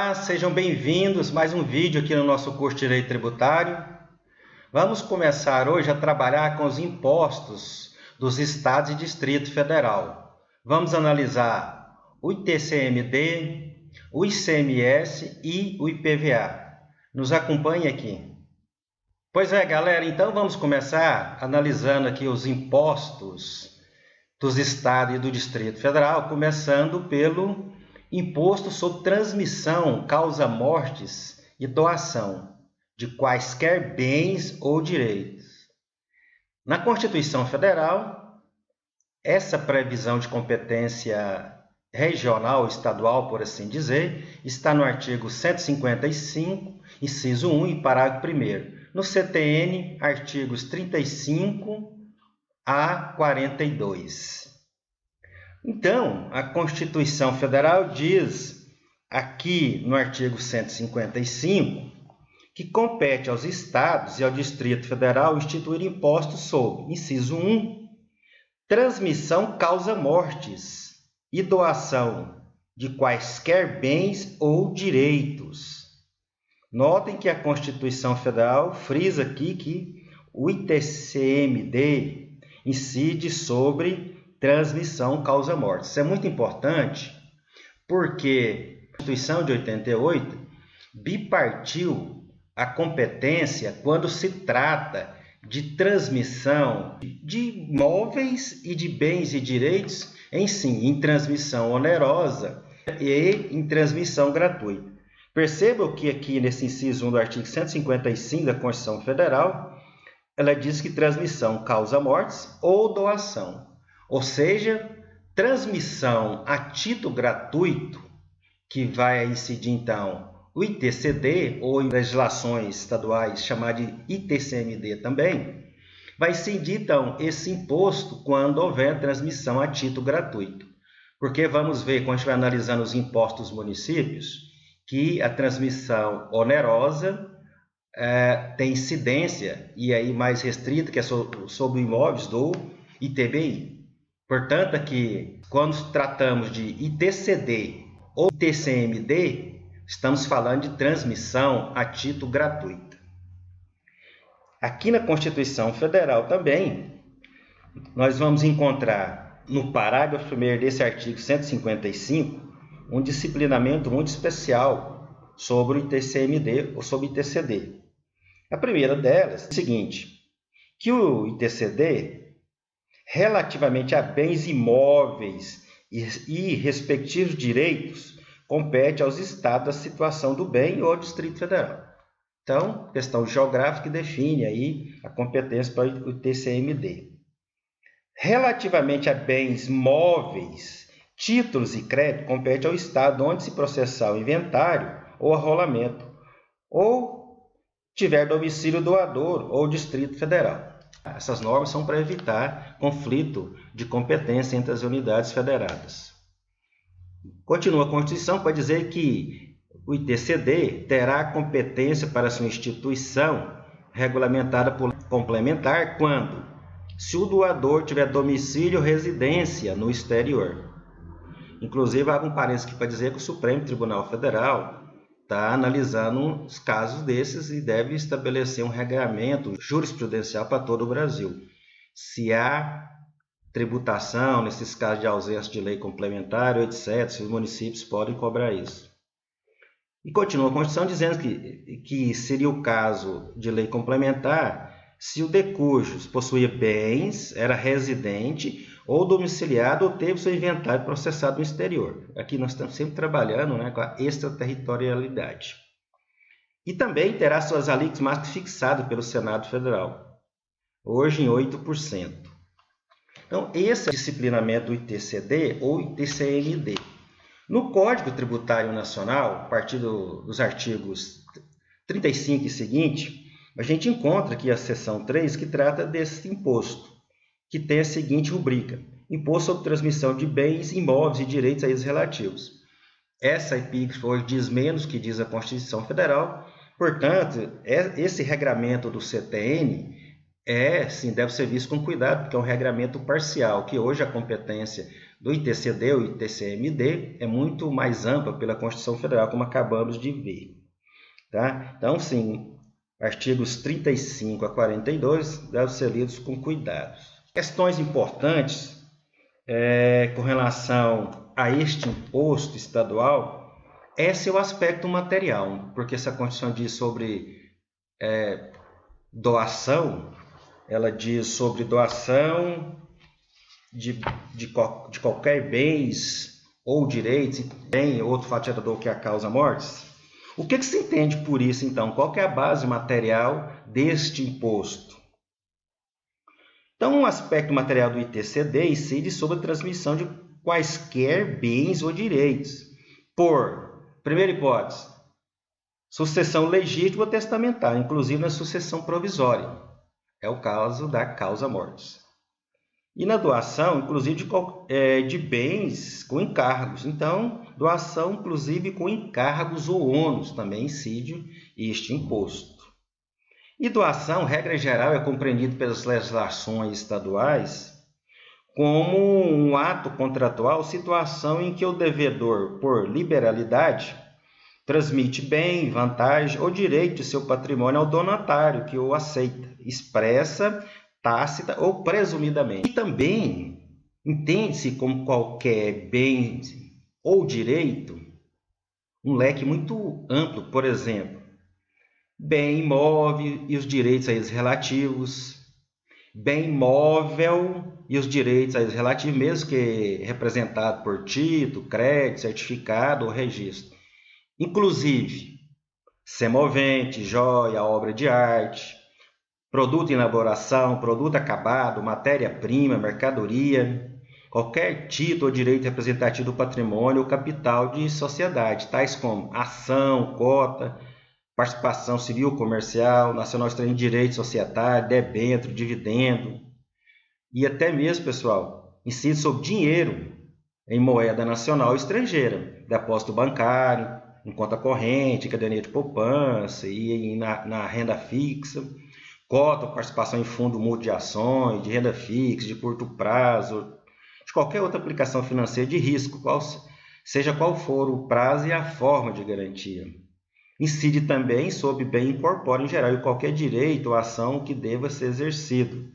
Olá, sejam bem-vindos a mais um vídeo aqui no nosso curso de Direito Tributário. Vamos começar hoje a trabalhar com os impostos dos Estados e Distrito Federal. Vamos analisar o ITCMD, o ICMS e o IPVA. Nos acompanhe aqui. Pois é, galera, então vamos começar analisando aqui os impostos dos Estados e do Distrito Federal, começando pelo Imposto sobre transmissão, causa-mortes e doação de quaisquer bens ou direitos. Na Constituição Federal, essa previsão de competência regional, estadual, por assim dizer, está no artigo 155, inciso 1 e parágrafo 1º. No CTN, artigos 35 a 42. Então, a Constituição Federal diz aqui no artigo 155 que compete aos Estados e ao Distrito Federal instituir impostos sobre, inciso 1, transmissão causa-mortes e doação de quaisquer bens ou direitos. Notem que a Constituição Federal frisa aqui que o ITCMD incide sobre transmissão causa-morte. Isso é muito importante porque a Constituição de 88 bipartiu a competência quando se trata de transmissão de imóveis e de bens e direitos em transmissão onerosa e em transmissão gratuita. Percebam que aqui nesse inciso 1 do artigo 155 da Constituição Federal, ela diz que transmissão causa-mortes ou doação. Ou seja, transmissão a título gratuito, que vai incidir então o ITCD, ou em legislações estaduais chamado de ITCMD também, vai incidir então esse imposto quando houver transmissão a título gratuito. Porque vamos ver, quando a gente vai analisando os impostos dos municípios, que a transmissão onerosa tem incidência, e aí mais restrita, que é sobre imóveis do ITBI. Portanto, aqui, quando tratamos de ITCD ou ITCMD, estamos falando de transmissão a título gratuito. Aqui na Constituição Federal também, nós vamos encontrar no parágrafo 1º desse artigo 155 um disciplinamento muito especial sobre o ITCMD ou sobre o ITCD. A primeira delas é o seguinte, que o ITCD, relativamente a bens imóveis e respectivos direitos, compete aos estados a situação do bem ou ao Distrito Federal. Então, questão geográfica define aí a competência para o ITCMD. Relativamente a bens móveis, títulos e crédito, compete ao estado onde se processar o inventário ou arrolamento, ou tiver domicílio doador ou Distrito Federal. Essas normas são para evitar conflito de competência entre as unidades federadas. Continua a Constituição para dizer que o ITCD terá competência para sua instituição regulamentada por complementar quando, se o doador tiver domicílio ou residência no exterior. Inclusive, há um parênteses aqui para dizer que o Supremo Tribunal Federal está analisando os casos desses e deve estabelecer um regramento jurisprudencial para todo o Brasil. Se há tributação, nesses casos de ausência de lei complementar, etc., se os municípios podem cobrar isso. E continua a Constituição dizendo que seria o caso de lei complementar se o de cujos possuía bens, era residente ou domiciliado ou teve seu inventário processado no exterior. Aqui nós estamos sempre trabalhando, né, com a extraterritorialidade. E também terá suas alíquotas máximas fixadas pelo Senado Federal, hoje em 8%. Então, esse é o disciplinamento do ITCD ou ITCMD. No Código Tributário Nacional, a partir dos artigos 35 e seguinte, a gente encontra aqui a seção 3 que trata desse imposto, que tem a seguinte rubrica: Imposto sobre transmissão de bens, imóveis e direitos a eles relativos. Essa epígrafe hoje diz menos que diz a Constituição Federal, portanto, esse regramento do CTN sim, deve ser visto com cuidado, porque é um regramento parcial, que hoje a competência do ITCD ou ITCMD é muito mais ampla pela Constituição Federal, como acabamos de ver. Tá? Então, sim, artigos 35 a 42 devem ser lidos com cuidado. Questões importantes com relação a este imposto estadual é seu aspecto material, porque essa Constituição diz sobre doação, ela diz sobre doação de qualquer bens ou direitos, tem outro fato gerador que é a causa mortis. O que se entende por isso, então? Qual que é a base material deste imposto? Então, um aspecto material do ITCD incide sobre a transmissão de quaisquer bens ou direitos por, primeira hipótese, sucessão legítima ou testamentária, inclusive na sucessão provisória. É o caso da causa mortis. E na doação, inclusive de bens com encargos. Então, doação, inclusive com encargos ou ônus, também incide este imposto. E doação, regra geral, é compreendido pelas legislações estaduais como um ato contratual, situação em que o devedor, por liberalidade, transmite bem, vantagem ou direito de seu patrimônio ao donatário que o aceita, expressa, tácita ou presumidamente. E também entende-se como qualquer bem ou direito um leque muito amplo, por exemplo, bem imóvel e os direitos a eles relativos, bem imóvel e os direitos a eles relativos, mesmo que representado por título, crédito, certificado ou registro. Inclusive, semovente, joia, obra de arte, produto em elaboração, produto acabado, matéria-prima, mercadoria, qualquer título ou direito representativo do patrimônio ou capital de sociedade, tais como ação, cota, participação civil, comercial, nacional estrangeiro, direito societário, debênture, dividendo. E até mesmo, pessoal, incide sobre dinheiro em moeda nacional ou estrangeira, depósito bancário, em conta corrente, caderneta de poupança e na renda fixa, cota, participação em fundo mútuo de ações, de renda fixa, de curto prazo, de qualquer outra aplicação financeira de risco, seja qual for o prazo e a forma de garantia. Incide também sobre bem incorpóreo em geral e qualquer direito ou ação que deva ser exercido.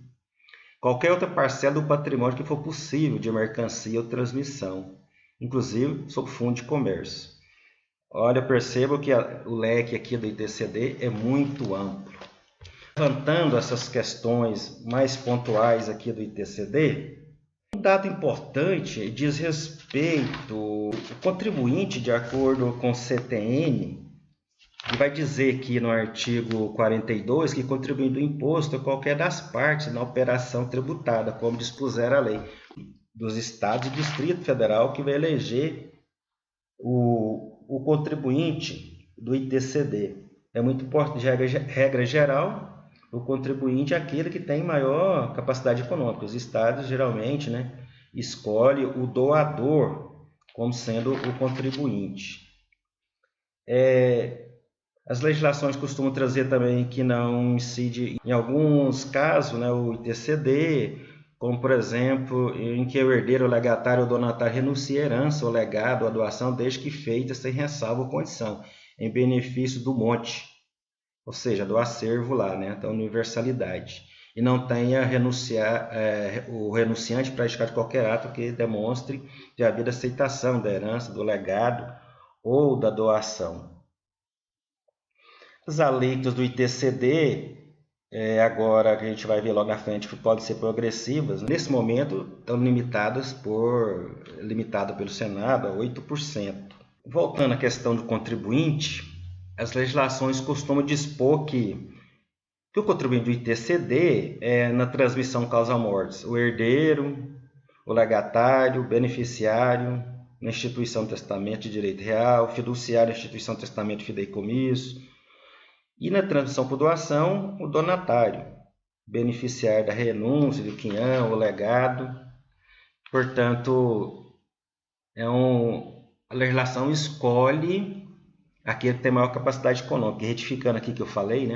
Qualquer outra parcela do patrimônio que for possível de mercancia ou transmissão, inclusive sob fundo de comércio. Olha, perceba que o leque aqui do ITCD é muito amplo. Levantando essas questões mais pontuais aqui do ITCD, um dado importante diz respeito ao contribuinte, de acordo com o CTN, e vai dizer aqui no artigo 42 que contribuindo o imposto é qualquer das partes na operação tributada, como dispuser a lei dos estados e Distrito Federal, que vai eleger o contribuinte do ITCD. É muito importante, regra geral, o contribuinte é aquele que tem maior capacidade econômica. Os estados, geralmente, escolhem o doador como sendo o contribuinte. As legislações costumam trazer também que não incide, em alguns casos, o ITCD, como, por exemplo, em que o herdeiro, o legatário ou donatário renuncia à herança ou legado ou à doação, desde que feita sem ressalva ou condição, em benefício do monte, ou seja, do acervo lá, então universalidade. E não tenha o renunciante praticar qualquer ato que demonstre de haver aceitação da herança, do legado ou da doação. As alíquotas do ITCD, agora que a gente vai ver logo na frente, que podem ser progressivas, nesse momento estão limitadas pelo Senado a 8%. Voltando à questão do contribuinte, as legislações costumam dispor que o contribuinte do ITCD é na transmissão causa mortis, o herdeiro, o legatário, o beneficiário, na instituição de testamento de direito real, fiduciário, instituição de testamento de fideicomisso, e na transmissão por doação, o donatário, beneficiário da renúncia, do quinhão, o legado. Portanto, a legislação escolhe aquele que tem maior capacidade econômica. E retificando aqui que eu falei,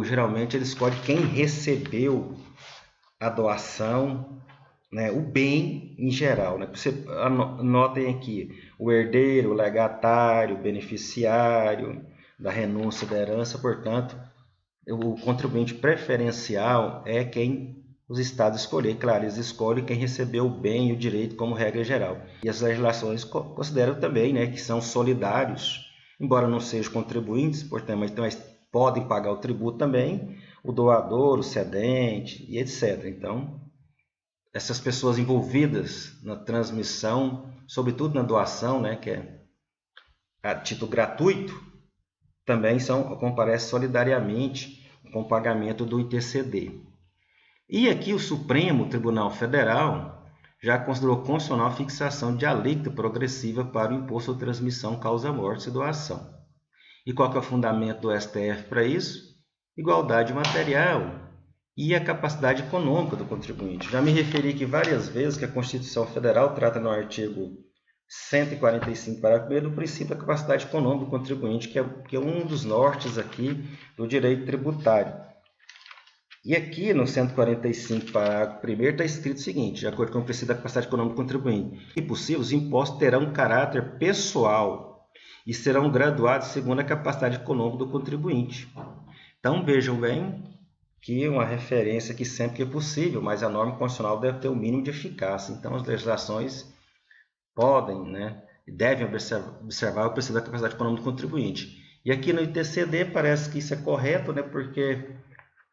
geralmente ele escolhe quem recebeu a doação né, o bem em geral, né? Você anotem aqui o herdeiro, o legatário, o beneficiário da renúncia da herança, portanto, o contribuinte preferencial é quem os estados escolher. Claro, eles escolhem quem recebeu o bem e o direito como regra geral. E as legislações consideram também, né, que são solidários, embora não sejam contribuintes, portanto, mas podem pagar o tributo também, o doador, o cedente e etc. Então, essas pessoas envolvidas na transmissão, sobretudo na doação, né, que é a título gratuito, também comparecem solidariamente com o pagamento do ITCD. E aqui o Supremo Tribunal Federal já considerou constitucional a fixação de alíquota progressiva para o imposto de transmissão, causa-mortes e doação. E qual que é o fundamento do STF para isso? Igualdade material e a capacidade econômica do contribuinte. Já me referi aqui várias vezes que a Constituição Federal trata no artigo 145, parágrafo 1º, do princípio da capacidade econômica do contribuinte, que é um dos nortes aqui do direito tributário. E aqui no 145, parágrafo 1º, está escrito o seguinte: de acordo com o princípio da capacidade econômica do contribuinte, se possível, os impostos terão caráter pessoal e serão graduados segundo a capacidade econômica do contribuinte. Então, vejam bem que uma referência que sempre que é possível, mas a norma constitucional deve ter o mínimo de eficácia. Então, as legislações podem, né, e devem observar o princípio da capacidade econômica do contribuinte. E aqui no ITCD parece que isso é correto, né, porque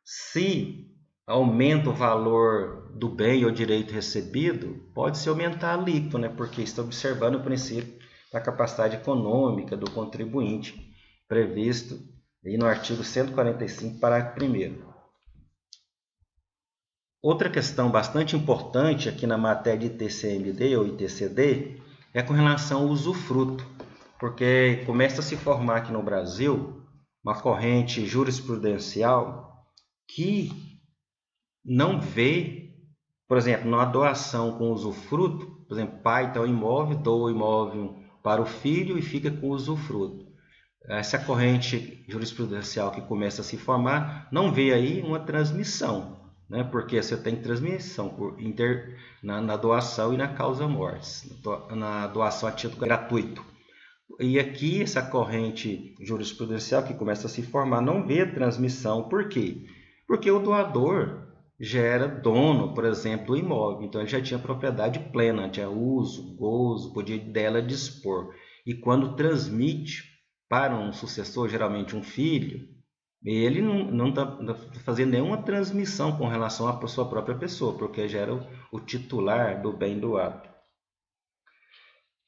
se aumenta o valor do bem ou direito recebido, pode-se aumentar a alíquota, né, porque está observando o princípio da capacidade econômica do contribuinte, previsto aí no artigo 145, parágrafo 1º. Outra questão bastante importante aqui na matéria de ITCMD ou ITCD é com relação ao usufruto, porque começa a se formar aqui no Brasil uma corrente jurisprudencial que não vê, por exemplo, numa doação com usufruto, por exemplo, pai tem um imóvel, doa o imóvel para o filho e fica com usufruto. Essa corrente jurisprudencial que começa a se formar não vê aí uma transmissão, né? Porque você tem transmissão na doação e na causa-mortes, na doação a título gratuito. E aqui essa corrente jurisprudencial que começa a se formar não vê transmissão. Por quê? Porque o doador já era dono, por exemplo, do imóvel, então ele já tinha propriedade plena, tinha uso, gozo, podia dela dispor. E quando transmite para um sucessor, geralmente um filho, ele não está fazendo nenhuma transmissão com relação à sua própria pessoa, porque já era o titular do bem doado.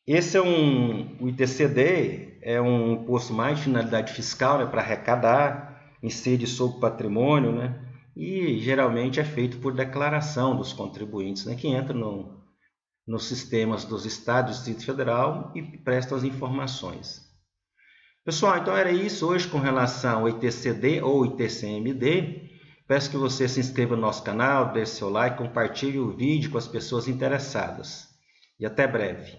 Esse o ITCD é um imposto mais de finalidade fiscal, né, para arrecadar, incide sobre o patrimônio, né, e geralmente é feito por declaração dos contribuintes, né, que entram nos sistemas dos estados e do Distrito Federal e prestam as informações. Pessoal, então era isso hoje com relação ao ITCD ou ITCMD. Peço que você se inscreva no nosso canal, deixe seu like, compartilhe o vídeo com as pessoas interessadas. E até breve.